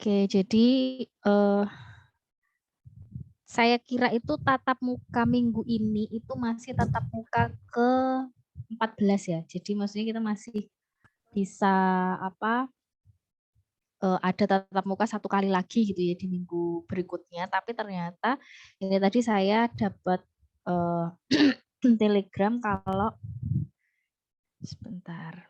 Oke, jadi saya kira itu tatap muka minggu ini itu masih tatap muka ke-14 ya. Jadi maksudnya kita masih bisa ada tatap muka 1 kali lagi gitu ya di minggu berikutnya. Tapi ternyata ini tadi saya dapat telegram kalau sebentar.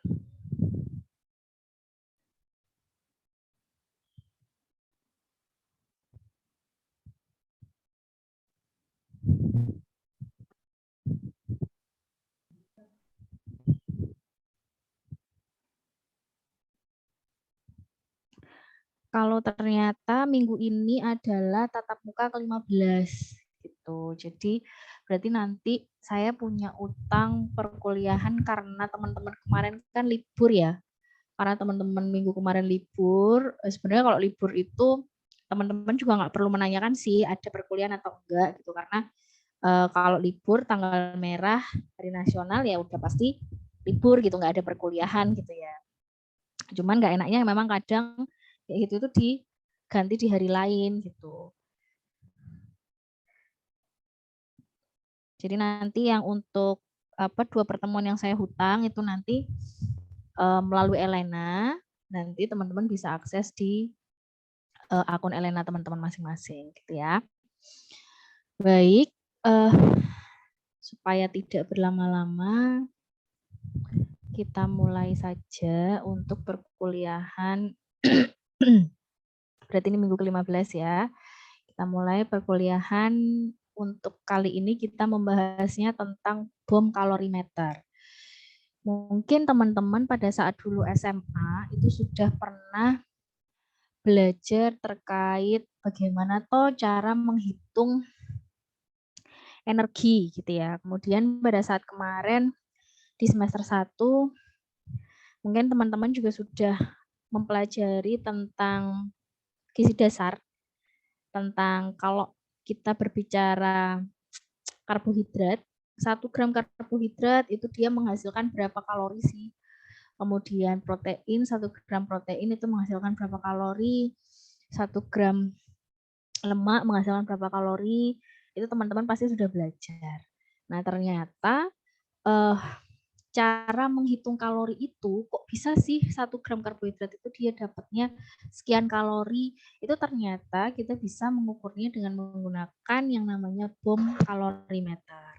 Kalau ternyata minggu ini adalah tatap muka ke-15 gitu. Jadi berarti nanti saya punya utang perkuliahan karena teman-teman kemarin kan libur ya. Karena teman-teman minggu kemarin libur, sebenarnya kalau libur itu teman-teman juga nggak perlu menanyakan sih ada perkuliahan atau enggak gitu. Karena kalau libur tanggal merah hari nasional ya udah pasti libur gitu, nggak ada perkuliahan gitu ya. Cuman nggak enaknya memang kadang kayak gitu itu diganti di hari lain gitu. Jadi nanti yang untuk 2 pertemuan yang saya hutang itu nanti melalui Elena, nanti teman-teman bisa akses di akun Elena teman-teman masing-masing gitu ya. Baik, supaya tidak berlama-lama, kita mulai saja untuk perkuliahan. Berarti ini minggu ke-15 ya. Kita mulai perkuliahan untuk kali ini kita membahasnya tentang bom kalorimeter. Mungkin teman-teman pada saat dulu SMA itu sudah pernah belajar terkait bagaimana toh cara menghitung energi gitu ya. Kemudian pada saat kemarin di semester 1 mungkin teman-teman juga sudah mempelajari tentang gizi dasar, tentang kalau kita berbicara karbohidrat, 1 gram karbohidrat itu dia menghasilkan berapa kalori sih. Kemudian protein, 1 gram protein itu menghasilkan berapa kalori, 1 gram lemak menghasilkan berapa kalori, itu teman-teman pasti sudah belajar. Nah ternyata cara menghitung kalori itu kok bisa sih 1 gram karbohidrat itu dia dapatnya sekian kalori, itu ternyata kita bisa mengukurnya dengan menggunakan yang namanya bom kalorimeter.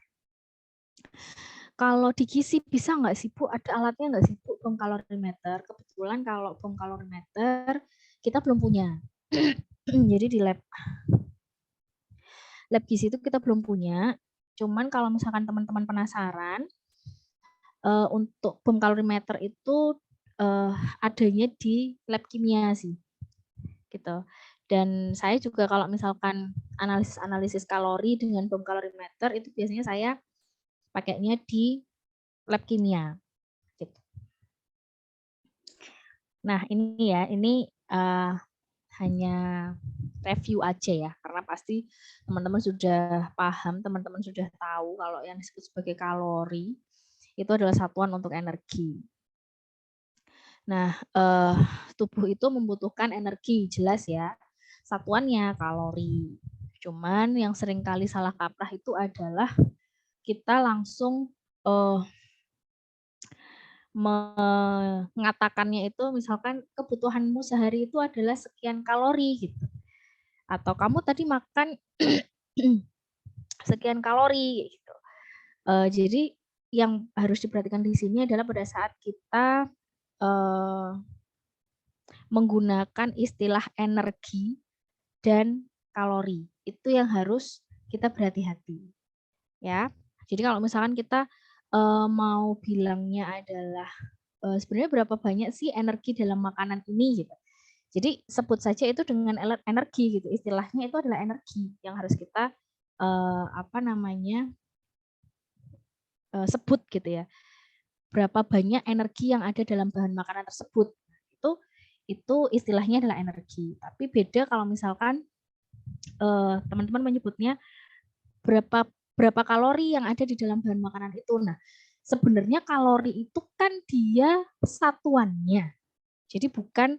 Kalau di gizi bisa nggak sih Bu, ada alatnya nggak sih Bu bom kalorimeter? Kebetulan kalau bom kalorimeter kita belum punya. Jadi di lab gizi itu kita belum punya. Cuman kalau misalkan teman-teman penasaran, untuk bom kalorimeter itu adanya di lab kimia sih, gitu. Dan saya juga kalau misalkan analisis kalori dengan bom kalorimeter itu biasanya saya pakainya di lab kimia. Gitu. Nah ini ya, ini hanya review aja ya, karena pasti teman-teman sudah paham, teman-teman sudah tahu kalau yang disebut sebagai kalori itu adalah satuan untuk energi. Nah, tubuh itu membutuhkan energi, jelas ya. Satuannya kalori. Cuman yang sering kali salah kaprah itu adalah kita langsung mengatakannya itu misalkan kebutuhanmu sehari itu adalah sekian kalori gitu. Atau kamu tadi makan sekian kalori gitu. Jadi yang harus diperhatikan di sini adalah pada saat kita menggunakan istilah energi dan kalori. Itu yang harus kita berhati-hati. Ya. Jadi kalau misalkan kita mau bilangnya adalah sebenarnya berapa banyak sih energi dalam makanan ini gitu. Jadi sebut saja itu dengan energi gitu. Istilahnya itu adalah energi yang harus kita sebut gitu ya. Berapa banyak energi yang ada dalam bahan makanan tersebut. Itu istilahnya adalah energi. Tapi beda kalau misalkan teman-teman menyebutnya berapa kalori yang ada di dalam bahan makanan itu. Nah, sebenarnya kalori itu kan dia satuannya. Jadi bukan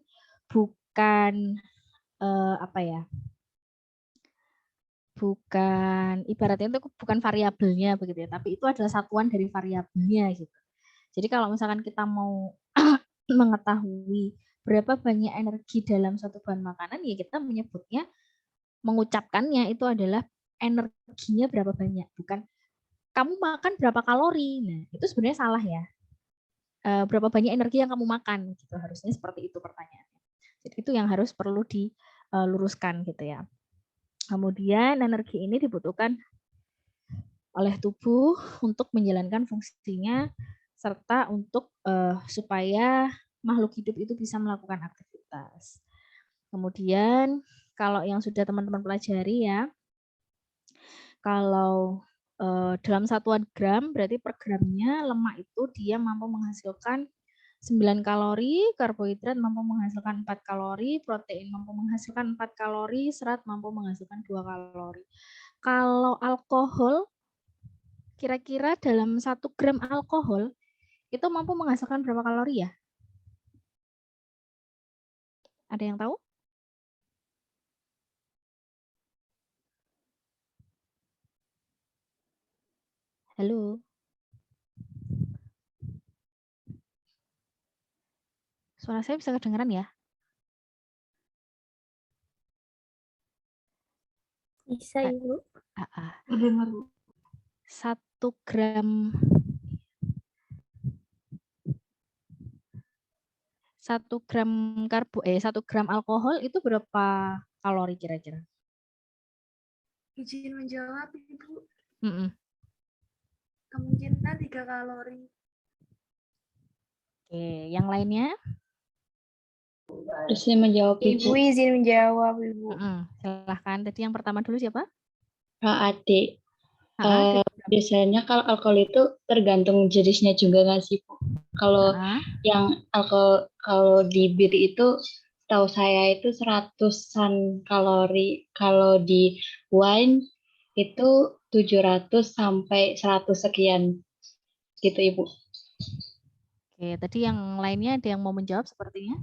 apa ya? Bukan ibaratnya itu bukan variabelnya begitu ya, tapi itu adalah satuan dari variabelnya gitu. Jadi kalau misalkan kita mau mengetahui berapa banyak energi dalam suatu bahan makanan, ya kita menyebutnya, mengucapkannya itu adalah energinya berapa banyak, bukan kamu makan berapa kalori. Nah, itu sebenarnya salah ya. Berapa banyak energi yang kamu makan gitu, harusnya seperti itu pertanyaannya. Jadi itu yang harus perlu diluruskan gitu ya. Kemudian energi ini dibutuhkan oleh tubuh untuk menjalankan fungsinya serta untuk supaya makhluk hidup itu bisa melakukan aktivitas. Kemudian kalau yang sudah teman-teman pelajari ya, kalau dalam satuan gram berarti per gramnya lemak itu dia mampu menghasilkan 9 kalori, karbohidrat mampu menghasilkan 4 kalori, protein mampu menghasilkan 4 kalori, serat mampu menghasilkan 2 kalori. Kalau alkohol, kira-kira dalam 1 gram alkohol itu mampu menghasilkan berapa kalori ya? Ada yang tahu? Halo? Suara saya bisa kedengeran ya? Bisa, Ibu. Kedengar, Bu. 1 gram 1 gram 1 gram alkohol itu berapa kalori kira-kira? Izin menjawab, Ibu. Kemungkinan 3 kalori. Oke, yang lainnya? Izin menjawab, Ibu izin menjawab, Ibu. Silahkan. Tadi yang pertama dulu siapa? Adik. Biasanya kalau alkohol itu tergantung jenisnya juga nggak sih, Bu? Kalau yang alkohol, kalau di bir itu tahu saya itu 100-an kalori. Kalau di wine itu 700 sampai 100 sekian. Gitu, Ibu. Oke, tadi yang lainnya ada yang mau menjawab sepertinya?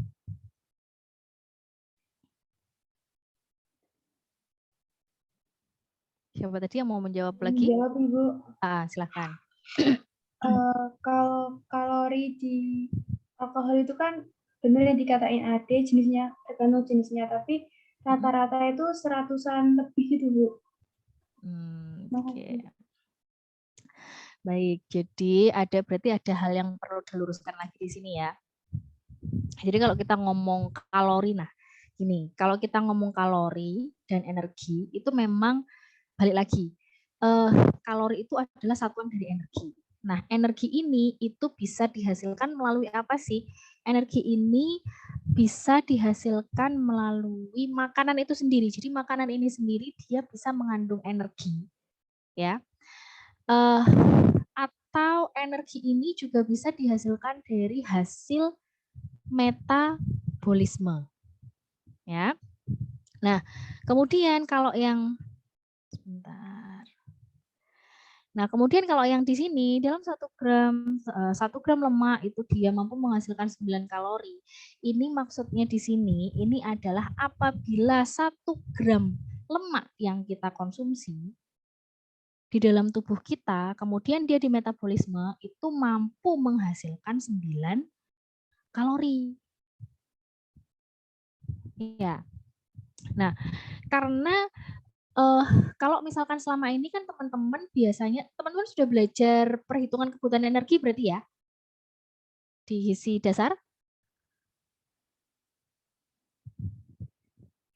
Siapa tadi yang mau menjawab lagi? Menjawab, Ibu. Silakan. Kalau kalori di alkohol itu kan benar yang dikatain Ade, jenisnya tergantung jenisnya, tapi rata-rata itu 100-an lebih gitu, Bu. Oke. Baik, jadi berarti ada hal yang perlu diluruskan lagi di sini ya. Jadi kalau kita ngomong kalori, nah gini, kalau kita ngomong kalori dan energi itu memang balik lagi, kalori itu adalah satuan dari energi. Nah, energi ini itu bisa dihasilkan melalui apa sih? Energi ini bisa dihasilkan melalui makanan itu sendiri. Jadi makanan ini sendiri dia bisa mengandung energi, ya. Atau energi ini juga bisa dihasilkan dari hasil metabolisme, ya. Nah, kemudian kalau yang sebentar. Nah, kemudian kalau yang di sini dalam 1 gram lemak itu dia mampu menghasilkan 9 kalori. Ini maksudnya di sini ini adalah apabila 1 gram lemak yang kita konsumsi di dalam tubuh kita, kemudian dia di metabolisme itu mampu menghasilkan 9 kalori. Iya. Nah, karena kalau misalkan selama ini kan teman-teman biasanya teman-teman sudah belajar perhitungan kebutuhan energi berarti ya di gizi dasar?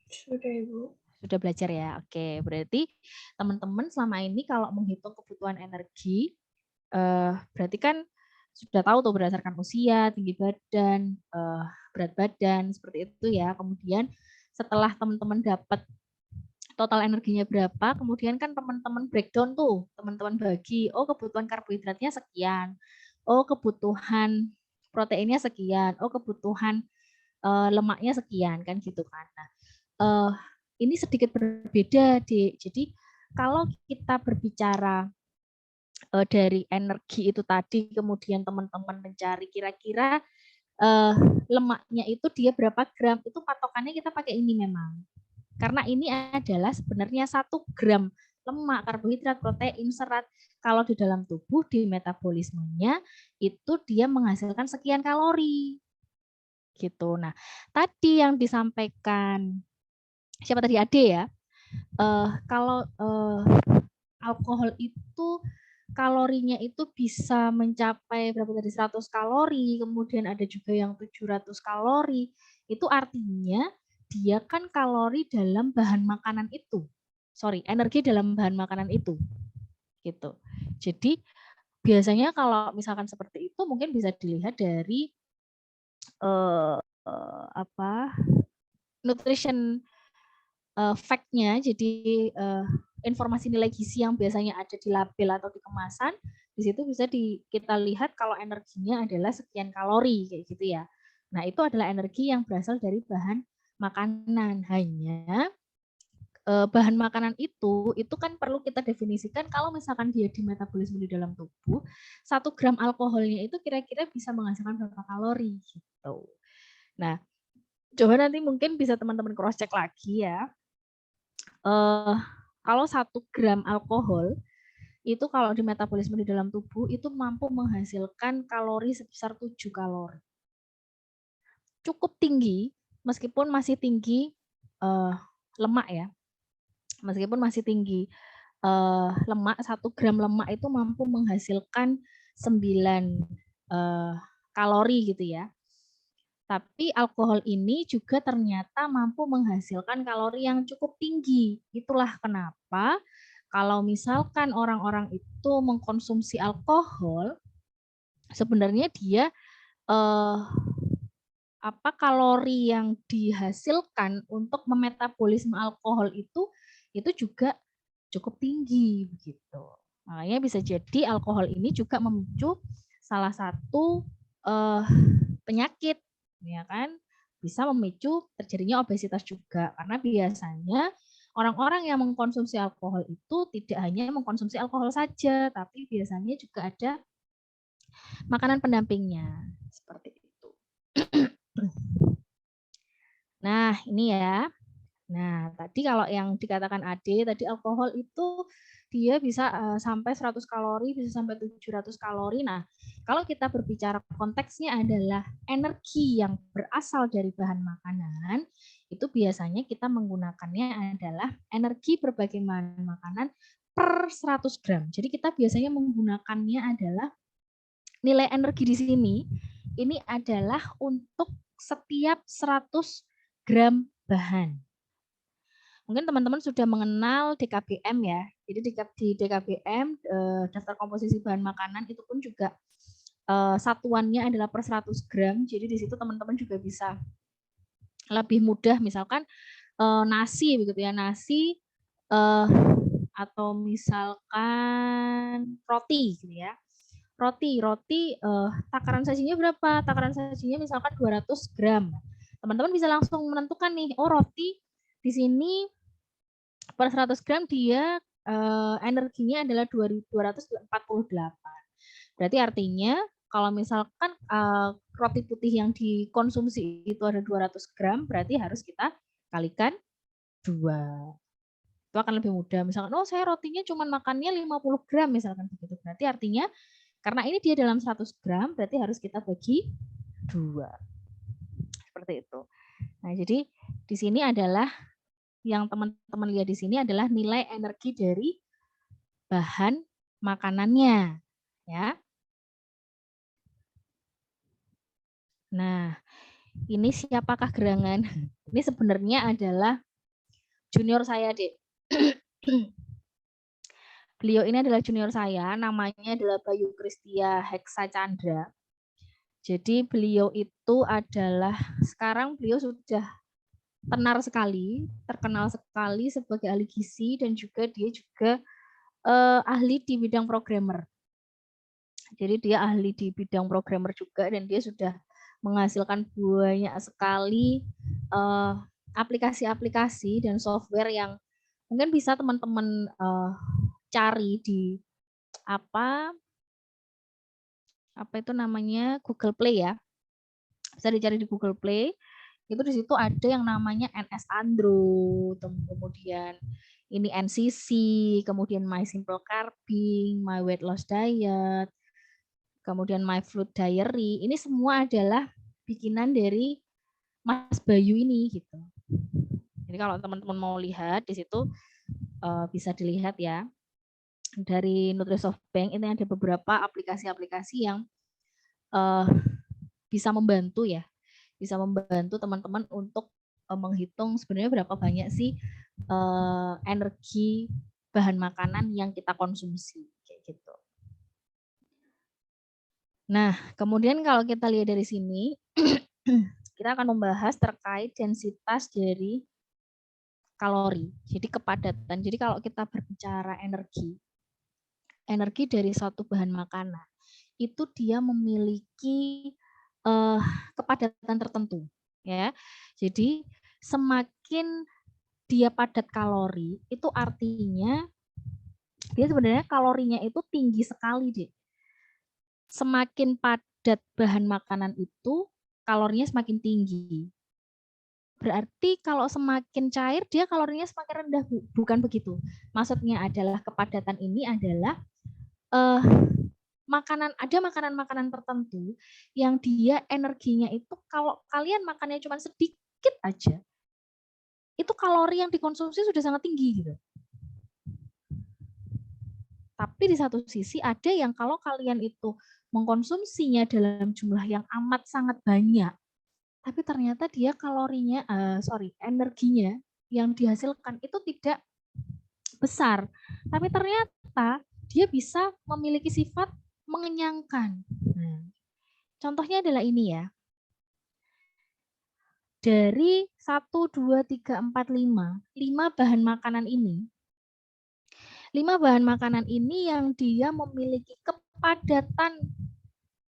Sudah, Ibu. Sudah belajar ya. Oke, berarti teman-teman selama ini kalau menghitung kebutuhan energi berarti kan sudah tahu tuh berdasarkan usia, tinggi badan, berat badan seperti itu ya. Kemudian setelah teman-teman dapat total energinya berapa, kemudian kan teman-teman breakdown tuh, teman-teman bagi, oh kebutuhan karbohidratnya sekian, oh kebutuhan proteinnya sekian, oh kebutuhan lemaknya sekian, kan gitu kan. Nah, ini sedikit berbeda, Jadi kalau kita berbicara dari energi itu tadi, kemudian teman-teman mencari kira-kira lemaknya itu dia berapa gram, itu patokannya kita pakai ini memang. Karena ini adalah sebenarnya 1 gram lemak, karbohidrat, protein, serat. Kalau di dalam tubuh, di metabolismenya, itu dia menghasilkan sekian kalori. Gitu. Nah, tadi yang disampaikan, siapa tadi? Ade ya? Kalau alkohol itu kalorinya itu bisa mencapai berapa tadi, 100 kalori, kemudian ada juga yang 700 kalori. Itu artinya dia kan kalori dalam bahan makanan itu. Energi dalam bahan makanan itu. Gitu. Jadi biasanya kalau misalkan seperti itu mungkin bisa dilihat dari nutrition fact-nya. Jadi informasi nilai gizi yang biasanya ada di label atau di kemasan, di situ bisa kita lihat kalau energinya adalah sekian kalori kayak gitu ya. Nah, itu adalah energi yang berasal dari bahan makanan. Hanya bahan makanan itu kan perlu kita definisikan kalau misalkan dia di metabolisme di dalam tubuh, 1 gram alkoholnya itu kira-kira bisa menghasilkan berapa kalori gitu. Nah, coba nanti mungkin bisa teman-teman cross check lagi ya. Kalau 1 gram alkohol itu kalau di metabolisme di dalam tubuh itu mampu menghasilkan kalori sebesar 7 kalori. Cukup tinggi, meskipun masih tinggi lemak ya. Meskipun masih tinggi lemak, 1 gram lemak itu mampu menghasilkan 9 kalori gitu ya. Tapi alkohol ini juga ternyata mampu menghasilkan kalori yang cukup tinggi. Itulah kenapa kalau misalkan orang-orang itu mengkonsumsi alkohol, sebenarnya dia kalori yang dihasilkan untuk memetabolisme alkohol itu juga cukup tinggi begitu. Makanya bisa jadi alkohol ini juga memicu salah satu penyakit, ya kan? Bisa memicu terjadinya obesitas juga, karena biasanya orang-orang yang mengkonsumsi alkohol itu tidak hanya mengkonsumsi alkohol saja, tapi biasanya juga ada makanan pendampingnya seperti itu. Nah, ini ya. Nah, tadi kalau yang dikatakan Ade, tadi alkohol itu dia bisa sampai 100 kalori, bisa sampai 700 kalori. Nah, kalau kita berbicara konteksnya adalah energi yang berasal dari bahan makanan, itu biasanya kita menggunakannya adalah energi berbagai bahan makanan per 100 gram. Jadi kita biasanya menggunakannya adalah nilai energi di sini, ini adalah untuk setiap 100 gram bahan. Mungkin teman-teman sudah mengenal DKBM ya. Jadi di DKBM, daftar komposisi bahan makanan itu pun juga satuannya adalah per 100 gram. Jadi di situ teman-teman juga bisa lebih mudah, misalkan nasi begitu ya, nasi atau misalkan roti gitu ya. Roti takaran sajinya berapa? Takaran sajinya misalkan 200 gram. Teman-teman bisa langsung menentukan nih, oh roti di sini per 100 gram dia energinya adalah 248. Berarti artinya kalau misalkan roti putih yang dikonsumsi itu ada 200 gram, berarti harus kita kalikan 2. Itu akan lebih mudah. Misalkan, oh saya rotinya cuma makannya 50 gram misalkan begitu. Berarti artinya karena ini dia dalam 100 gram, berarti harus kita bagi 2. Seperti itu. Nah, jadi di sini adalah yang teman-teman lihat di sini adalah nilai energi dari bahan makanannya, ya. Nah, ini siapakah gerangan? Ini sebenarnya adalah junior saya, Dek. Beliau ini adalah junior saya, namanya adalah Bayu Kristia Heksa Chandra. Jadi beliau itu adalah, sekarang beliau sudah tenar sekali, terkenal sekali sebagai ahli gizi, dan juga dia juga ahli di bidang programmer. Jadi dia ahli di bidang programmer juga, dan dia sudah menghasilkan banyak sekali aplikasi-aplikasi dan software yang mungkin bisa teman-teman cari di apa itu namanya Google Play ya. Bisa dicari di Google Play. Itu di situ ada yang namanya NS Andro, kemudian ini NCC, kemudian My Simple Carving, My Weight Loss Diet, kemudian My Food Diary. Ini semua adalah bikinan dari Mas Bayu ini gitu. Jadi kalau teman-teman mau lihat di situ bisa dilihat ya. Dari NutriSoftBank ini ada beberapa aplikasi-aplikasi yang bisa membantu ya. Bisa membantu teman-teman untuk menghitung sebenarnya berapa banyak sih energi bahan makanan yang kita konsumsi kayak gitu. Nah, kemudian kalau kita lihat dari sini kita akan membahas terkait densitas dari kalori. Jadi kepadatan. Jadi kalau kita berbicara energi dari suatu bahan makanan itu dia memiliki kepadatan tertentu ya. Jadi semakin dia padat kalori itu artinya dia sebenarnya kalorinya itu tinggi sekali deh. Semakin padat bahan makanan itu kalorinya semakin tinggi. Berarti kalau semakin cair dia kalorinya semakin rendah, bukan begitu. Maksudnya adalah kepadatan ini adalah ada makanan-makanan tertentu yang dia energinya itu kalau kalian makannya cuma sedikit aja, itu kalori yang dikonsumsi sudah sangat tinggi gitu. Tapi di satu sisi ada yang kalau kalian itu mengkonsumsinya dalam jumlah yang amat sangat banyak, tapi ternyata dia kalorinya, energinya yang dihasilkan itu tidak besar. Tapi ternyata dia bisa memiliki sifat mengenyangkan. Nah, contohnya adalah ini ya. Dari 1, 2, 3, 4, 5 bahan makanan ini, 5 bahan makanan ini yang dia memiliki kepadatan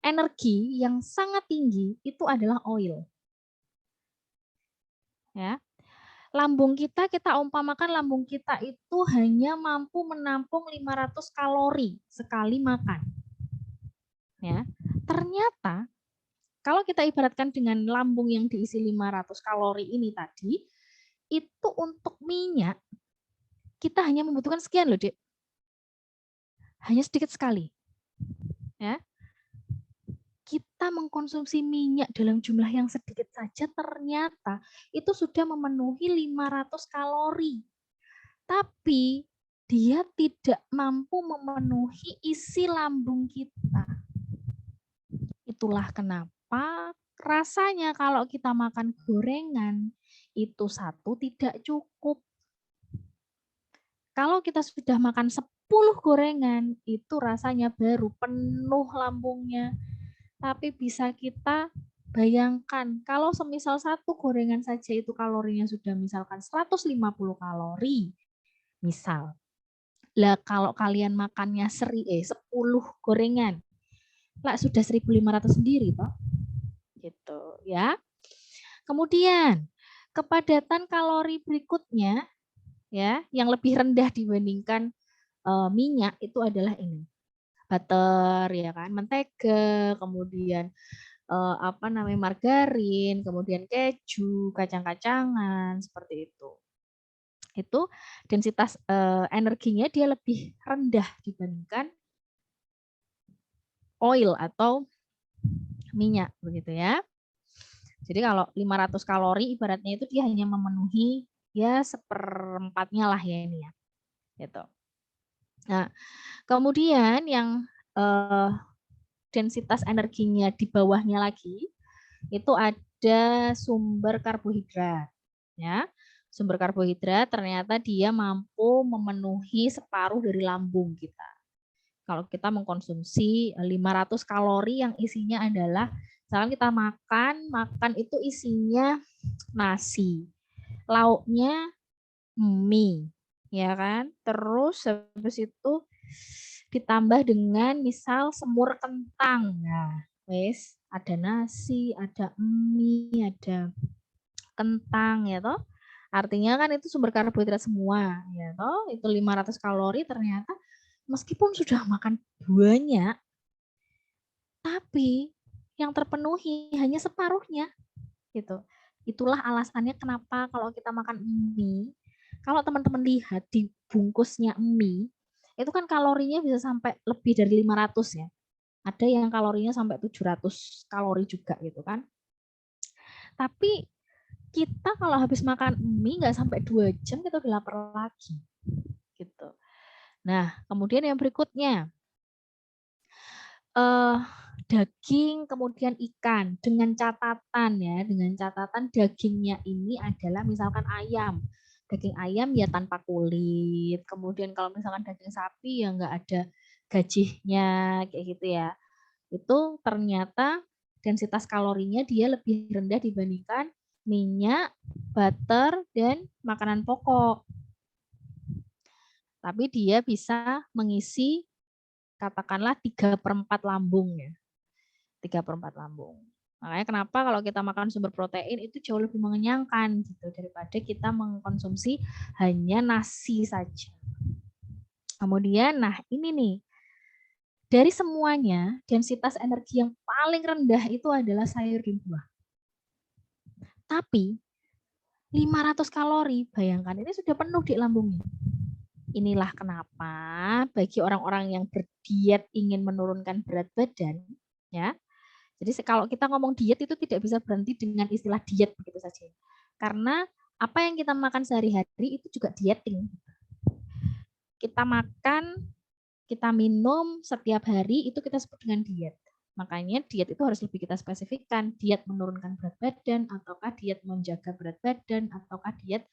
energi yang sangat tinggi itu adalah oil. Ya. Lambung kita umpamakan lambung kita itu hanya mampu menampung 500 kalori sekali makan. Ya. Ternyata kalau kita ibaratkan dengan lambung yang diisi 500 kalori ini tadi, itu untuk minyak kita hanya membutuhkan sekian loh, Dek. Hanya sedikit sekali. Ya. Kita mengkonsumsi minyak dalam jumlah yang sedikit saja ternyata itu sudah memenuhi 500 kalori. Tapi dia tidak mampu memenuhi isi lambung kita. Itulah kenapa rasanya kalau kita makan gorengan itu satu tidak cukup. Kalau kita sudah makan 10 gorengan itu rasanya baru penuh lambungnya. Tapi bisa kita bayangkan kalau semisal satu gorengan saja itu kalorinya sudah misalkan 150 kalori. Misal. Lah kalau kalian makannya 10 gorengan, lah sudah 1.500 sendiri toh. Gitu ya. Kemudian kepadatan kalori berikutnya ya yang lebih rendah dibandingkan minyak itu adalah ini. Butter ya kan, mentega, kemudian margarin, kemudian keju, kacang-kacangan seperti itu. Itu densitas energinya dia lebih rendah dibandingkan oil atau minyak begitu ya. Jadi kalau 500 kalori ibaratnya itu dia hanya memenuhi ya 1/4-nya lah ya ini ya. Gitu. Nah, kemudian yang densitas energinya di bawahnya lagi itu ada sumber karbohidrat ya. Sumber karbohidrat ternyata dia mampu memenuhi separuh dari lambung kita. Kalau kita mengkonsumsi 500 kalori yang isinya adalah misalkan kita makan itu isinya nasi, lauknya mie, ya kan? Terus habis itu ditambah dengan misal semur kentang. Nah, wes ada nasi, ada mie, ada kentang ya toh. Artinya kan itu sumber karbohidrat semua ya toh. Itu 500 kalori ternyata meskipun sudah makan banyak tapi yang terpenuhi hanya separuhnya gitu. Itulah alasannya kenapa kalau kita makan mie, kalau teman-teman lihat di bungkusnya mie, itu kan kalorinya bisa sampai lebih dari 500 ya. Ada yang kalorinya sampai 700 kalori juga gitu kan. Tapi kita kalau habis makan mie nggak sampai 2 jam kita udah lapar lagi. Gitu. Nah, kemudian yang berikutnya, daging kemudian ikan dengan catatan dagingnya ini adalah misalkan ayam, daging ayam ya tanpa kulit, kemudian kalau misalkan daging sapi ya nggak ada gajihnya kayak gitu ya, itu ternyata densitas kalorinya dia lebih rendah dibandingkan minyak, butter, dan makanan pokok, tapi dia bisa mengisi katakanlah 3/4 lambung ya. 3/4 lambung. Makanya kenapa kalau kita makan sumber protein itu jauh lebih mengenyangkan gitu daripada kita mengkonsumsi hanya nasi saja. Kemudian nah ini nih, dari semuanya densitas energi yang paling rendah itu adalah sayur dan buah. Tapi 500 kalori, bayangkan ini sudah penuh di lambungnya. Inilah kenapa bagi orang-orang yang berdiet ingin menurunkan berat badan, ya. Jadi kalau kita ngomong diet itu tidak bisa berhenti dengan istilah diet begitu saja. Karena apa yang kita makan sehari-hari itu juga dieting. Kita makan, kita minum setiap hari itu kita sebut dengan diet. Makanya diet itu harus lebih kita spesifikkan, diet menurunkan berat badan, ataukah diet menjaga berat badan, ataukah diet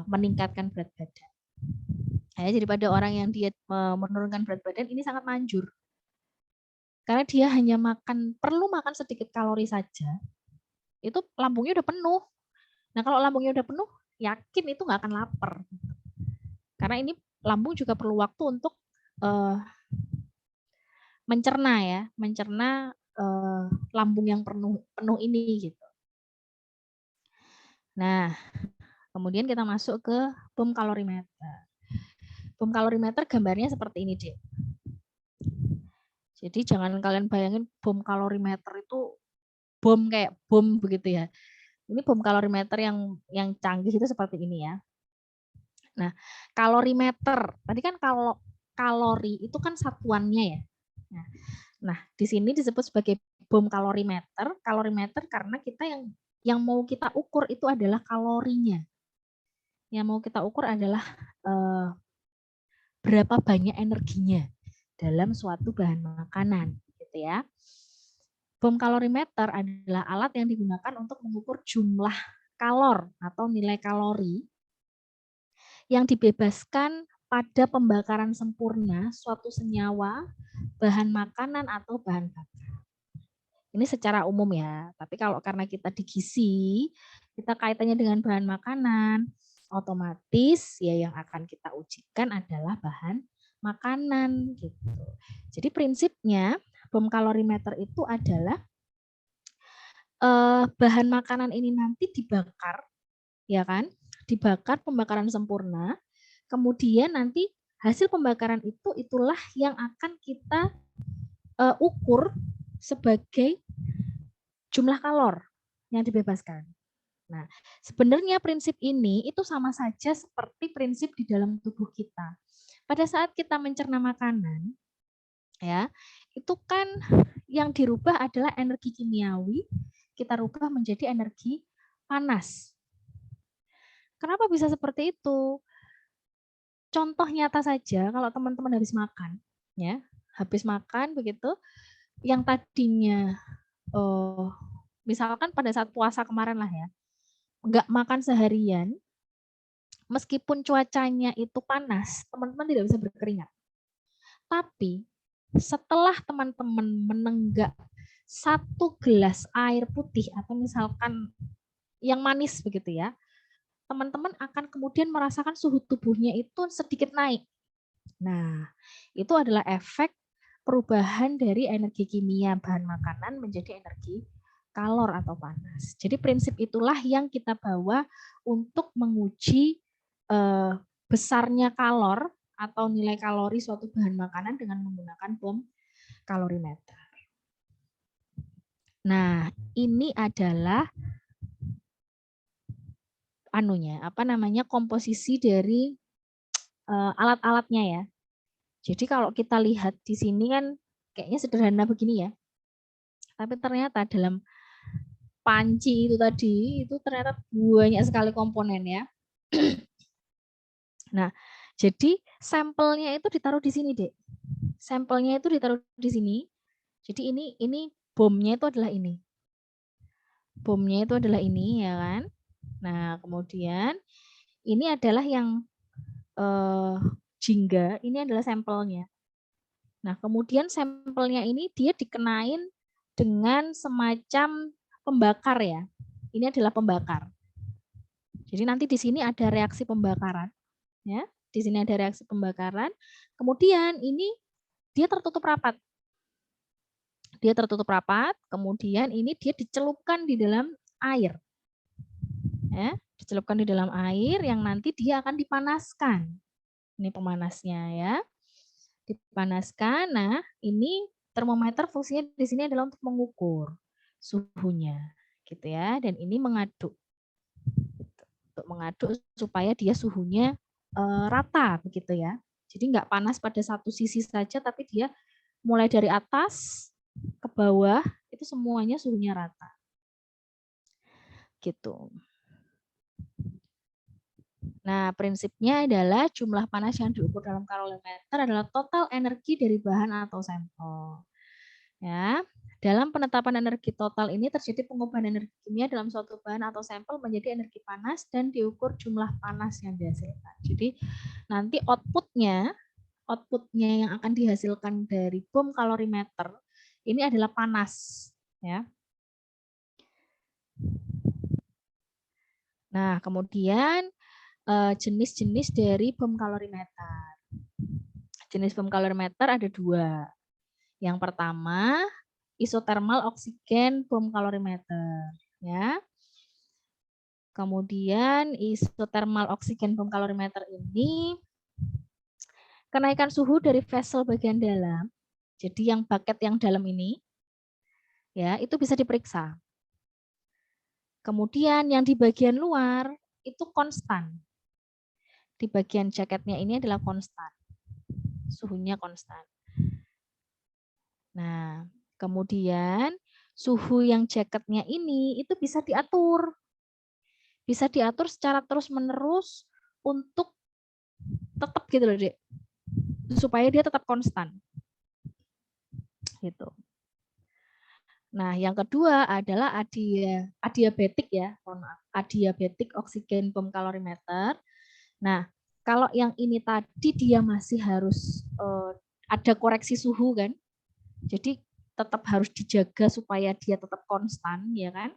meningkatkan berat badan. Jadi pada orang yang diet menurunkan berat badan ini sangat manjur. Karena dia hanya perlu makan sedikit kalori saja, itu lambungnya udah penuh. Nah kalau lambungnya udah penuh, yakin itu nggak akan lapar. Karena ini lambung juga perlu waktu untuk mencerna lambung yang penuh ini gitu. Nah, kemudian kita masuk ke bom kalorimeter. Bom kalorimeter gambarnya seperti ini, Dek. Jadi jangan kalian bayangin bom kalorimeter itu bom kayak bom begitu ya. Ini bom kalorimeter yang canggih itu seperti ini ya. Nah, kalorimeter. Tadi kan kalau kalori itu kan satuannya ya. Nah, di sini disebut sebagai bom kalorimeter. Kalorimeter karena kita yang mau kita ukur itu adalah kalorinya. Yang mau kita ukur adalah berapa banyak energinya dalam suatu bahan makanan, gitu ya. Bom kalorimeter adalah alat yang digunakan untuk mengukur jumlah kalor atau nilai kalori yang dibebaskan pada pembakaran sempurna suatu senyawa, bahan makanan atau bahan bakar. Ini secara umum ya, tapi kalau karena kita di gizi, kita kaitannya dengan bahan makanan, otomatis ya yang akan kita ujikan adalah bahan makanan gitu. Jadi prinsipnya bom kalorimeter itu adalah bahan makanan ini nanti dibakar, ya kan? Dibakar pembakaran sempurna, kemudian nanti hasil pembakaran itulah yang akan kita ukur sebagai jumlah kalor yang dibebaskan. Nah, sebenarnya prinsip ini itu sama saja seperti prinsip di dalam tubuh kita. Pada saat kita mencerna makanan, ya, itu kan yang dirubah adalah energi kimiawi, kita rubah menjadi energi panas. Kenapa bisa seperti itu? Contoh nyata saja kalau teman-teman habis makan, ya, habis makan begitu, yang tadinya misalkan pada saat puasa kemarin lah ya, nggak makan seharian, meskipun cuacanya itu panas, teman-teman tidak bisa berkeringat. Tapi setelah teman-teman menenggak 1 gelas air putih atau misalkan yang manis begitu ya, teman-teman akan kemudian merasakan suhu tubuhnya itu sedikit naik. Nah, itu adalah efek perubahan dari energi kimia bahan makanan menjadi energi kalor atau panas. Jadi prinsip itulah yang kita bawa untuk menguji besarnya kalor atau nilai kalori suatu bahan makanan dengan menggunakan bom kalorimeter. Nah, ini adalah komposisi dari alat-alatnya ya. Jadi kalau kita lihat di sini kan kayaknya sederhana begini ya. Tapi ternyata dalam panci itu tadi itu ternyata banyak sekali komponen ya. Nah, jadi sampelnya itu ditaruh di sini, Dek. Sampelnya itu ditaruh di sini. Jadi ini bomnya itu adalah ini. Bomnya itu adalah ini ya kan. Nah, kemudian ini adalah yang jingga, ini adalah sampelnya. Nah, kemudian sampelnya ini dia dikenain dengan semacam pembakar ya. Ini adalah pembakar. Jadi nanti di sini ada reaksi pembakaran, ya. Di sini ada reaksi pembakaran. Kemudian ini dia tertutup rapat. Dia tertutup rapat. Kemudian ini dia dicelupkan di dalam air, ya. Dicelupkan di dalam air yang nanti dia akan dipanaskan. Ini pemanasnya ya. Dipanaskan. Nah, ini termometer fungsinya di sini adalah untuk mengukur suhunya, gitu ya. Dan ini mengaduk, untuk mengaduk supaya dia suhunya rata, begitu ya. Jadi nggak panas pada satu sisi saja, tapi dia mulai dari atas ke bawah itu semuanya suhunya rata, gitu. Nah, prinsipnya adalah jumlah panas yang diukur dalam kalorimeter adalah total energi dari bahan atau sampel. Ya, dalam penetapan energi total ini terjadi pengubahan energi kimia dalam suatu bahan atau sampel menjadi energi panas dan diukur jumlah panas yang dihasilkan. Jadi nanti outputnya yang akan dihasilkan dari bom kalorimeter ini adalah panas. Ya. Nah, kemudian jenis-jenis dari bom kalorimeter. Jenis bom kalorimeter ada 2. Yang pertama, isotermal oksigen bom kalorimeter, ya. Kemudian isotermal oksigen bom kalorimeter ini kenaikan suhu dari vessel bagian dalam. Jadi yang bucket yang dalam ini, ya, itu bisa diperiksa. Kemudian yang di bagian luar itu konstan. Di bagian jaketnya ini adalah konstan. Suhunya konstan. Nah, kemudian suhu yang jaketnya ini itu bisa diatur. Bisa diatur secara terus-menerus untuk tetap gitu loh, Dek. Supaya dia tetap konstan. Gitu. Nah, yang kedua adalah adiabatik ya, adiabatik oksigen bom kalorimeter. Nah, kalau yang ini tadi dia masih harus ada koreksi suhu kan. Jadi tetap harus dijaga supaya dia tetap konstan ya kan,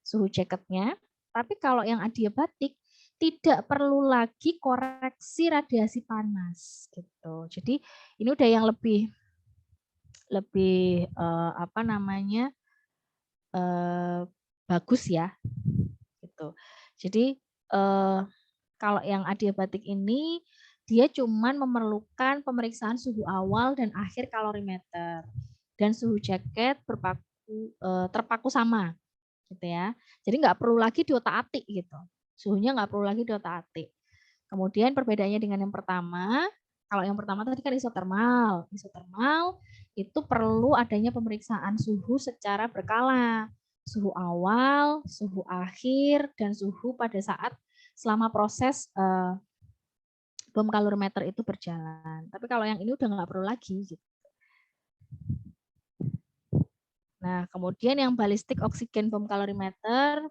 suhu jaketnya. Tapi kalau yang adiabatik tidak perlu lagi koreksi radiasi panas gitu. Jadi ini udah yang lebih bagus ya gitu. Jadi kalau yang adiabatik ini dia cuman memerlukan pemeriksaan suhu awal dan akhir kalorimeter dan suhu jaket terpaku sama gitu ya. Jadi nggak perlu lagi diotak-atik gitu. Suhunya nggak perlu lagi diotak-atik. Kemudian perbedaannya dengan yang pertama, kalau yang pertama tadi kan isotermal. Isotermal itu perlu adanya pemeriksaan suhu secara berkala. Suhu awal, suhu akhir, dan suhu pada saat selama proses bom kalorimeter itu berjalan. Tapi kalau yang ini udah nggak perlu lagi. Gitu. Nah, kemudian yang balistik oksigen bom kalorimeter,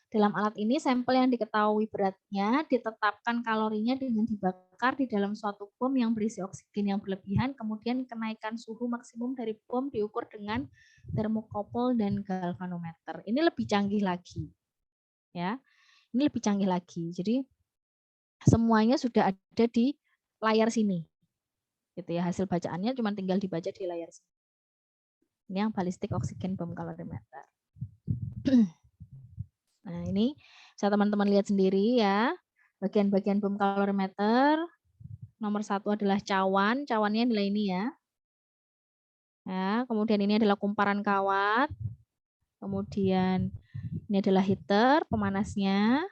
dalam alat ini sampel yang diketahui beratnya ditetapkan kalorinya dengan dibakar di dalam suatu bom yang berisi oksigen yang berlebihan, kemudian kenaikan suhu maksimum dari bom diukur dengan termokouple dan galvanometer. Ini lebih canggih lagi. Ya. Ini lebih canggih lagi. Jadi semuanya sudah ada di layar sini. Gitu ya, hasil bacaannya cuma tinggal dibaca di layar sini. Ini yang balistik oksigen bom kalorimeter. Nah, ini bisa teman-teman lihat sendiri ya. Bagian-bagian bom kalorimeter. Nomor 1 adalah cawan. Cawannya adalah ini ya. Ya, kemudian ini adalah kumparan kawat. Kemudian ini adalah heater, pemanasnya.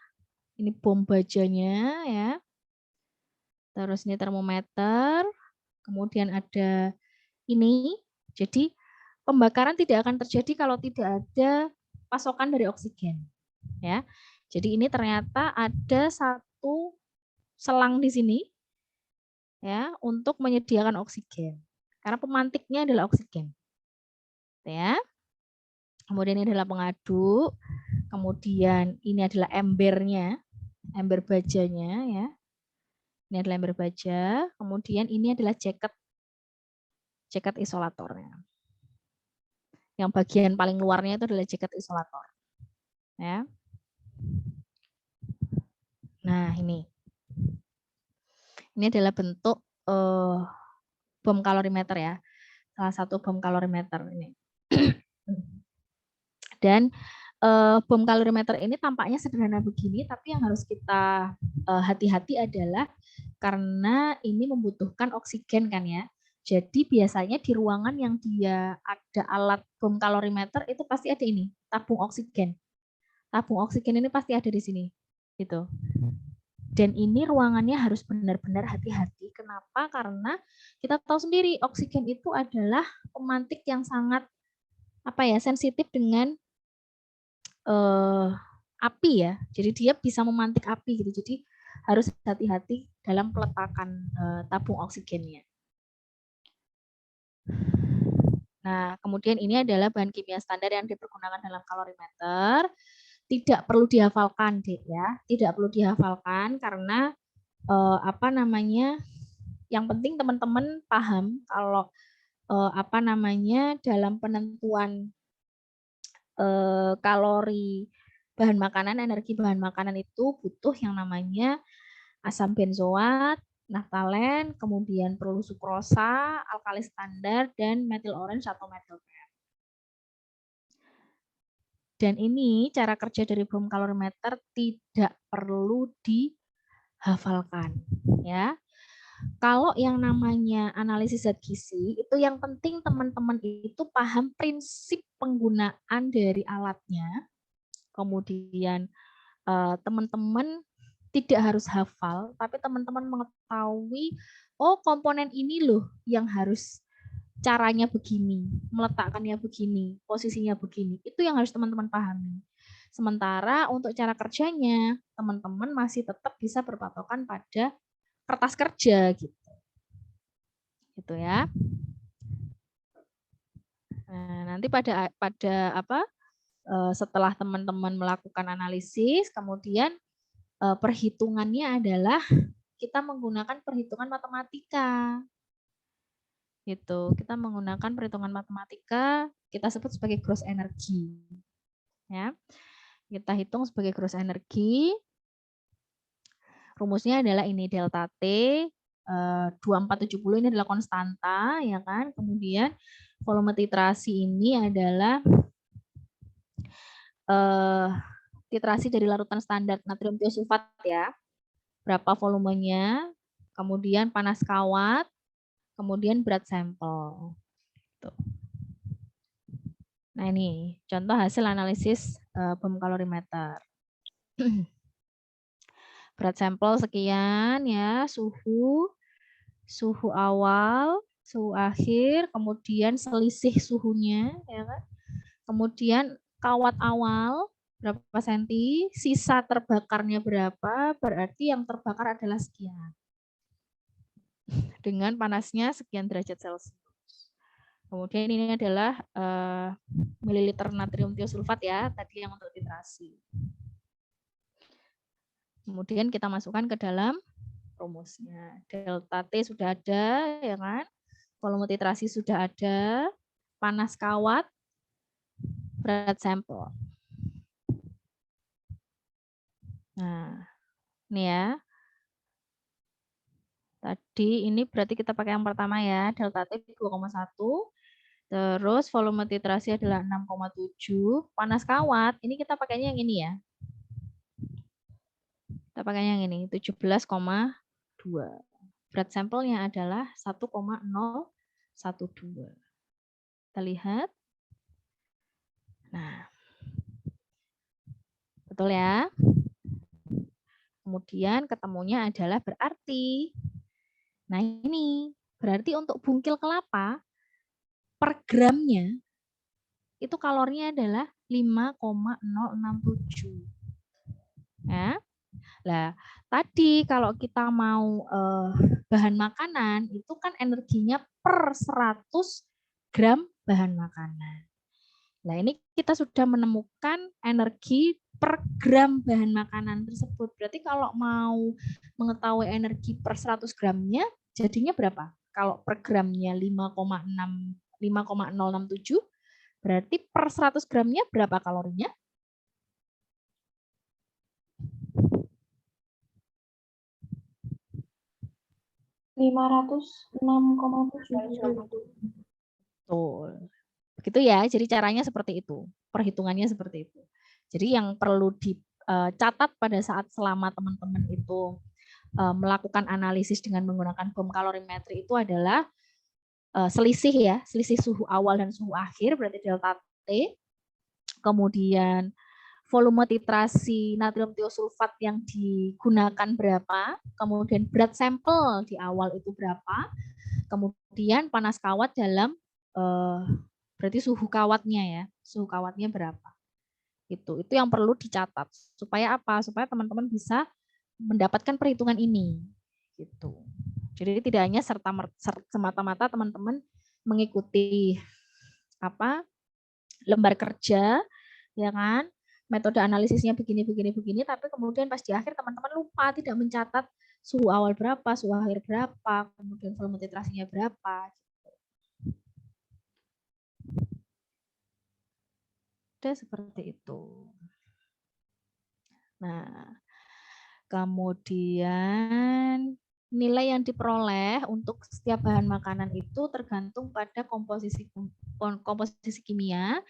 Ini bom bajanya ya. Terus ini termometer. Kemudian ada ini. Jadi pembakaran tidak akan terjadi kalau tidak ada pasokan dari oksigen. Ya. Jadi ini ternyata ada satu selang di sini ya untuk menyediakan oksigen. Karena pemantiknya adalah oksigen. Ya. Kemudian ini adalah pengaduk. Kemudian ini adalah embernya, ember bajanya ya. Ini adalah ember baja. Kemudian ini adalah jaket isolatornya. Yang bagian paling luarnya itu adalah jaket isolator. Ya. Nah, ini adalah bentuk bom kalorimeter ya. Salah satu bom kalorimeter ini. Dan bom kalorimeter ini tampaknya sederhana begini, tapi yang harus kita hati-hati adalah karena ini membutuhkan oksigen kan ya. Jadi biasanya di ruangan yang dia ada alat bom kalorimeter itu pasti ada ini, tabung oksigen. Tabung oksigen ini pasti ada di sini. Gitu. Dan ini ruangannya harus benar-benar hati-hati. Kenapa? Karena kita tahu sendiri oksigen itu adalah pemantik yang sangat sensitif dengan api ya. Jadi dia bisa memantik api gitu. Jadi harus hati-hati dalam peletakan tabung oksigennya. Nah, kemudian ini adalah bahan kimia standar yang dipergunakan dalam kalorimeter. Tidak perlu dihafalkan, Dek ya. Tidak perlu dihafalkan karena yang penting teman-teman paham kalau dalam penentuan kalori bahan makanan, energi bahan makanan itu butuh yang namanya asam benzoat, naftalen, kemudian perlu sukrosa, alkali standar, dan metil orange atau metil pen. Dan ini cara kerja dari bom kalorimeter tidak perlu dihafalkan, ya. Kalau yang namanya analisis zat gizi, itu yang penting teman-teman itu paham prinsip penggunaan dari alatnya. Kemudian teman-teman tidak harus hafal, tapi teman-teman mengetahui, oh komponen ini loh yang harus caranya begini, meletakkannya begini, posisinya begini. Itu yang harus teman-teman pahami. Sementara untuk cara kerjanya, teman-teman masih tetap bisa berpatokan pada kertas kerja gitu. Gitu ya. Nah, nanti setelah teman-teman melakukan analisis, kemudian perhitungannya adalah kita menggunakan perhitungan matematika. Gitu. Kita menggunakan perhitungan matematika, kita sebut sebagai gross energy. Ya. Kita hitung sebagai gross energy. Rumusnya adalah ini delta T 2470 ini adalah konstanta ya kan. Kemudian volume titrasi ini adalah titrasi dari larutan standar natrium tiosulfat ya. Berapa volumenya, kemudian panas kawat, kemudian berat sampel. Tuh. Nah ini contoh hasil analisis bom kalorimeter. Berat sampel sekian ya, suhu awal, suhu akhir, kemudian selisih suhunya ya kan. Kemudian kawat awal berapa senti, sisa terbakarnya berapa, berarti yang terbakar adalah sekian. Dengan panasnya sekian derajat Celcius. Kemudian ini adalah mililiter natrium tiosulfat ya, tadi yang untuk titrasi. Kemudian kita masukkan ke dalam rumusnya. Delta T sudah ada, ya kan? Volume titrasi sudah ada, panas kawat, berat sampel. Nah, ini ya. Tadi ini berarti kita pakai yang pertama ya, delta T 2,1. Terus volume titrasi adalah 6,7. Panas kawat, ini kita pakainya yang ini ya. Kita pakai yang ini, 17,2. Berat sampelnya adalah 1,012. Kita lihat. Nah, betul ya. kemudian ketemunya adalah berarti, nah ini berarti untuk bungkil kelapa per gramnya itu kalorinya adalah 5,067. Ya. Lah, tadi kalau kita mau bahan makanan itu kan energinya per 100 gram bahan makanan. Nah, ini kita sudah menemukan energi per gram bahan makanan tersebut. Berarti kalau mau mengetahui energi per 100 gramnya, jadinya berapa? Kalau per gramnya 5,067, berarti per 100 gramnya berapa kalorinya? 506,7. Betul. Begitu ya, jadi caranya seperti itu. Perhitungannya seperti itu. Jadi yang perlu dicatat pada saat selama teman-teman itu melakukan analisis dengan menggunakan bom kalorimetri itu adalah selisih ya, selisih suhu awal dan suhu akhir, berarti delta T. Kemudian volume titrasi natrium tiosulfat yang digunakan berapa, kemudian berat sampel di awal itu berapa, kemudian panas kawat dalam berarti suhu kawatnya ya, suhu kawatnya berapa. Itu yang perlu dicatat. Supaya apa? Supaya teman-teman bisa mendapatkan perhitungan ini. Gitu. Jadi tidak hanya semata-mata teman-teman mengikuti lembar kerja, ya kan? Metode analisisnya begini, tapi kemudian pas di akhir teman-teman lupa tidak mencatat suhu awal berapa, suhu akhir berapa, kemudian volume titrasinya berapa. Udah seperti itu. Nah, kemudian nilai yang diperoleh untuk setiap bahan makanan itu tergantung pada komposisi kimia,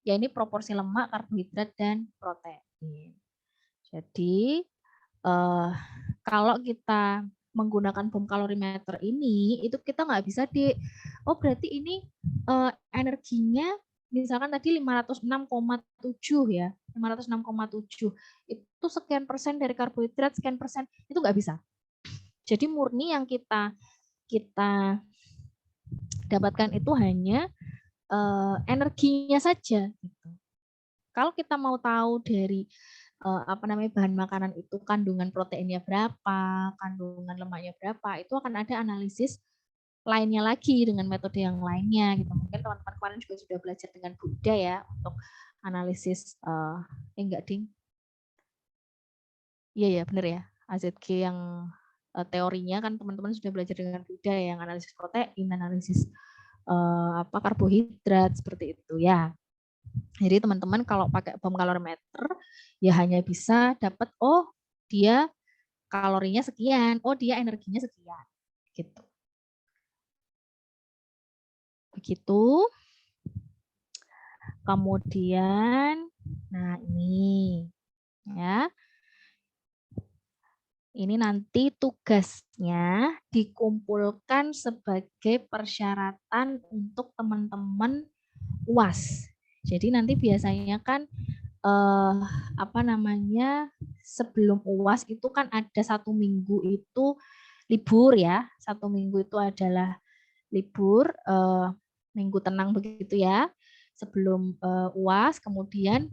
yaitu proporsi lemak, karbohidrat, dan protein. Jadi, kalau kita menggunakan bom kalorimeter ini, itu kita nggak bisa berarti ini energinya, misalkan tadi 506,7 ya, 506,7, itu sekian persen dari karbohidrat, sekian persen, itu nggak bisa. Jadi murni yang kita dapatkan itu hanya energinya saja. Gitu. Kalau kita mau tahu dari bahan makanan itu kandungan proteinnya berapa, kandungan lemaknya berapa, itu akan ada analisis lainnya lagi dengan metode yang lainnya. Gitu. Mungkin teman-teman kemarin juga sudah belajar dengan Bu Ida ya untuk analisis enggak ding. Iya ya benar ya, AZG yang teorinya kan teman-teman sudah belajar dengan Bu Ida yang analisis protein, analisis karbohidrat seperti itu ya. Jadi teman-teman kalau pakai bom kalorimeter ya hanya bisa dapat dia kalorinya sekian, dia energinya sekian gitu. Begitu. Kemudian nah ini ya. Ini nanti tugasnya dikumpulkan sebagai persyaratan untuk teman-teman UAS. Jadi nanti biasanya kan sebelum UAS itu kan ada 1 minggu itu libur ya. 1 minggu itu adalah libur, minggu tenang begitu ya. Sebelum UAS, kemudian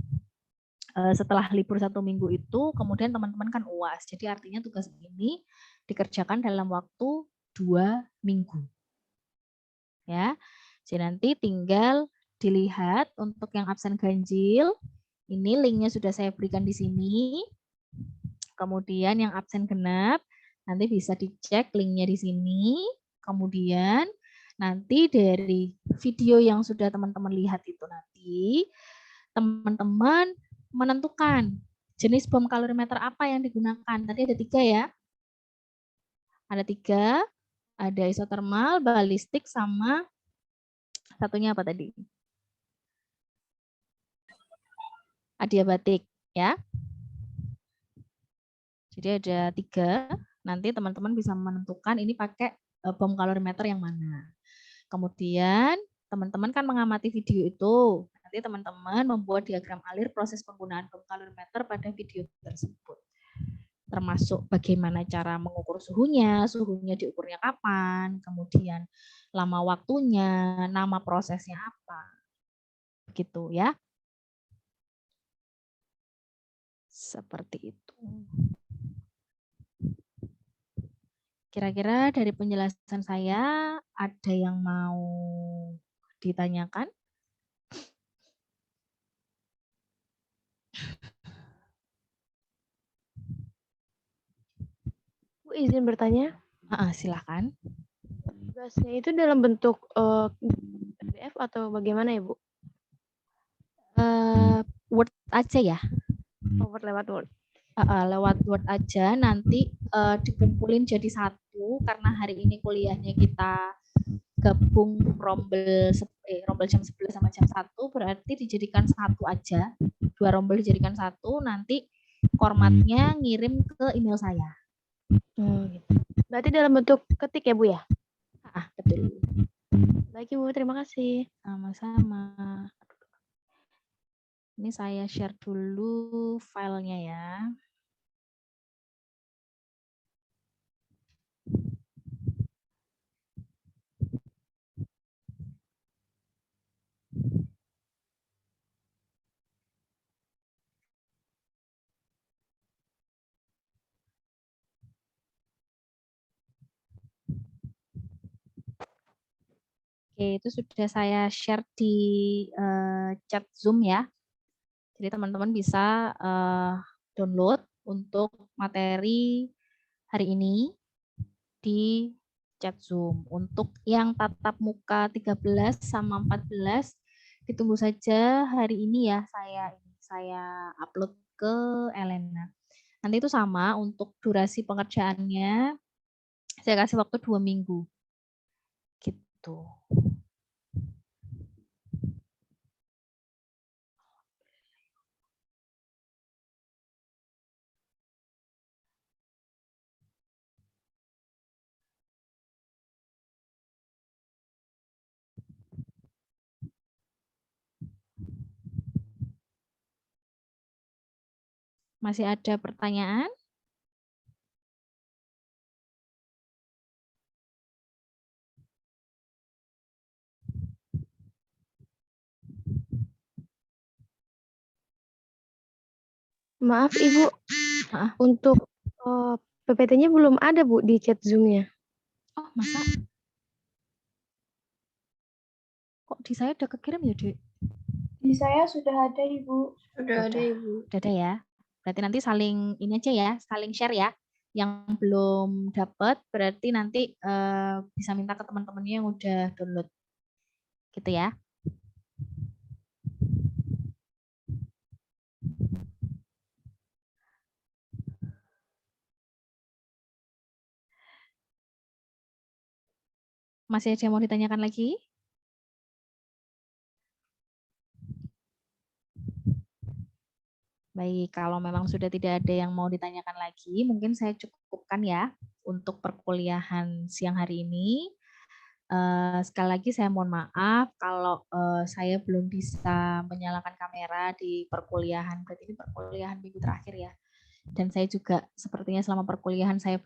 setelah libur 1 minggu itu, kemudian teman-teman kan UAS. Jadi artinya tugas ini dikerjakan dalam waktu 2 minggu. Ya, jadi nanti tinggal dilihat untuk yang absen ganjil. Ini linknya sudah saya berikan di sini. Kemudian yang absen genap, nanti bisa dicek linknya di sini. Kemudian nanti dari video yang sudah teman-teman lihat itu nanti, teman-teman menentukan jenis bom kalorimeter apa yang digunakan. Tadi ada 3 ya. Ada 3, ada isotermal, balistik, sama satunya apa tadi? Adiabatik ya. Jadi ada 3, nanti teman-teman bisa menentukan ini pakai bom kalorimeter yang mana. Kemudian teman-teman kan mengamati video itu. Nanti teman-teman membuat diagram alir proses penggunaan bom kalorimeter pada video tersebut. termasuk bagaimana cara mengukur suhunya diukurnya kapan, kemudian lama waktunya, nama prosesnya apa. Begitu ya. Seperti itu. Kira-kira dari penjelasan saya ada yang mau ditanyakan? Bu, izin bertanya. Silahkan. Tugasnya itu dalam bentuk PDF atau bagaimana ya, Bu? Word aja ya. Lewat Word. Lewat Word aja, nanti dikumpulin jadi satu karena hari ini kuliahnya kita gabung rombel jam 11 sama jam 1, berarti dijadikan satu aja. 2 rombel dijadikan satu, nanti formatnya ngirim ke email saya. Gitu. Berarti dalam bentuk ketik ya, Bu ya? Betul. Baik, Ibu, terima kasih. Sama-sama. Ini saya share dulu filenya ya. Oke, itu sudah saya share di chat Zoom ya. Jadi teman-teman bisa download untuk materi hari ini di chat Zoom. Untuk yang tatap muka 13 sama 14 ditunggu saja hari ini ya, saya upload ke Elena. Nanti itu sama untuk durasi pengerjaannya, saya kasih waktu 2 minggu. Gitu. Masih ada pertanyaan? Maaf, Ibu. Untuk PPT-nya belum ada, Bu, di chat Zoom-nya. Oh, masa? Kok di saya udah kekirim ya, Dek? Di saya sudah ada, Ibu. Sudah ada, Ibu. Udah ada ya. Berarti nanti saling ini aja ya, saling share ya. Yang belum dapat berarti nanti bisa minta ke teman-temannya yang udah download. Gitu ya. Masih ada yang mau ditanyakan lagi? Baik, kalau memang sudah tidak ada yang mau ditanyakan lagi, mungkin saya cukupkan ya untuk perkuliahan siang hari ini. Sekali lagi saya mohon maaf kalau saya belum bisa menyalakan kamera di perkuliahan, berarti ini perkuliahan minggu terakhir ya. Dan saya juga sepertinya selama perkuliahan saya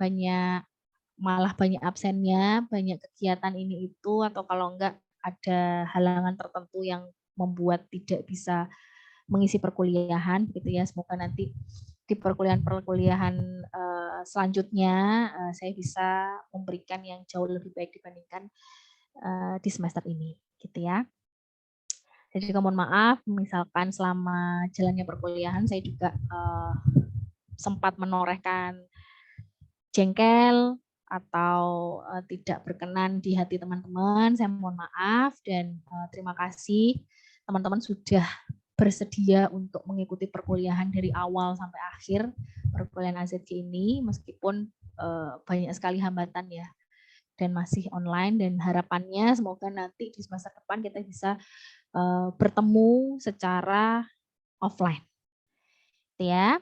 malah banyak absennya, banyak kegiatan ini itu, atau kalau enggak ada halangan tertentu yang membuat tidak bisa mengisi perkuliahan gitu ya. Semoga nanti di perkuliahan selanjutnya saya bisa memberikan yang jauh lebih baik dibandingkan di semester ini gitu ya. Jadi mohon maaf misalkan selama jalannya perkuliahan saya juga sempat menorehkan jengkel atau tidak berkenan di hati teman-teman. Saya mohon maaf dan terima kasih teman-teman sudah bersedia untuk mengikuti perkuliahan dari awal sampai akhir perkuliahan AZK ini, meskipun banyak sekali hambatan ya, dan masih online, dan harapannya semoga nanti di semester depan kita bisa bertemu secara offline. Ya,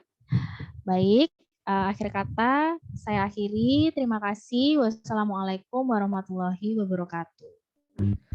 baik. Akhir kata saya akhiri. Terima kasih. Wassalamualaikum warahmatullahi wabarakatuh.